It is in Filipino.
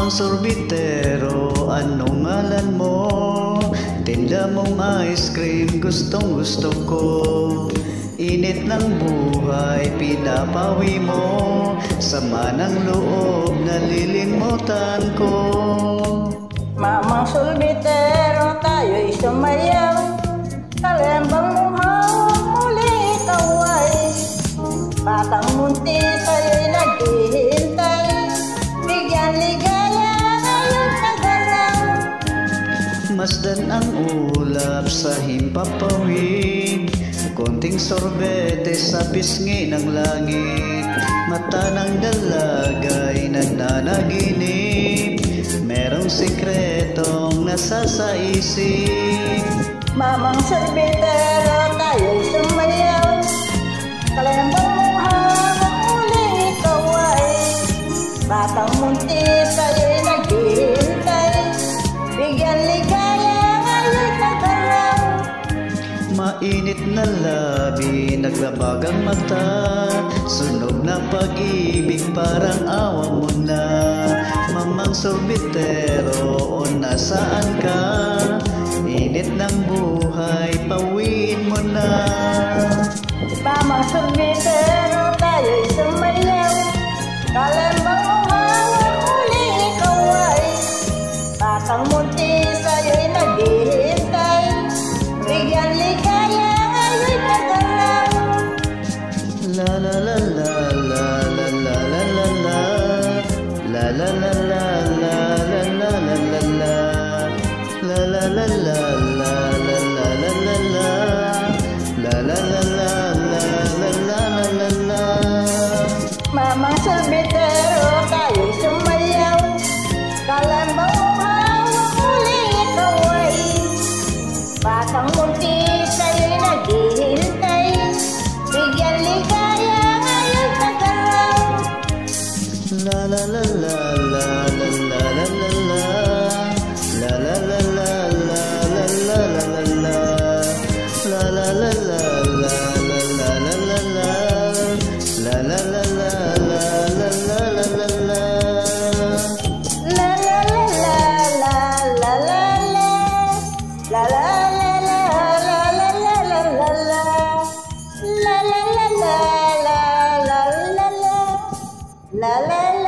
Mamang sorbitero, anong ngalan mo? Tinda mong ice cream, gustong gusto ko. Init ng buhay, pinapawi mo. Sama ng loob, nalilimutan ko. Mamang sorbitero, tayo'y sumayaw. Kalembang muhaw, muli ikaw ay batang munti, sa'yo'y naghihintay. Bigyan ligaya, ngayon nagalaw. Masdan ang ulap sa himpapawid, konting sorbete sa pisngi ng langit. Mata ng dalagay nananaginip, merong sikretong nasa sa isip. Mamang sorbitero, tayo'y sumayaw. Kalembang muhaw, muli ikaw ay batang munti, sa'yo'y naghihintay. Bigyan ligaya, ngayon nagalaw. Mainit na labi, naglabagang mata. Sunog na pag-ibig, parang awa mo na. Mamang sorbitero, o nasaan ka? Init ng buhay, pawiin mo na. Mamang sorbitero, tayo'y sumayaw. Kalembang muhaw, muli ikaw ay batang munti, sa'yo'y naghihintay. Bigyan ligaya, ngayon nagalaw. La la la la la la la la la la. La la la la la la la la la la. La la la la la la la la la la. La la la la la la la la la. Mamang sorbitero, tayo'y sumayaw. Kalembang muhaw, muli ikaw ay batang munti, sa'yo'y naghihintay. Bigyan ligaya, ngayon nagalaw. La la la la la la la la la la. La la la la la la la la la la. La la la la la la la la la la. La la la la la la la la la la. La la la la la la la la. La la la la la la la la la la. La la la la la la la la. La la la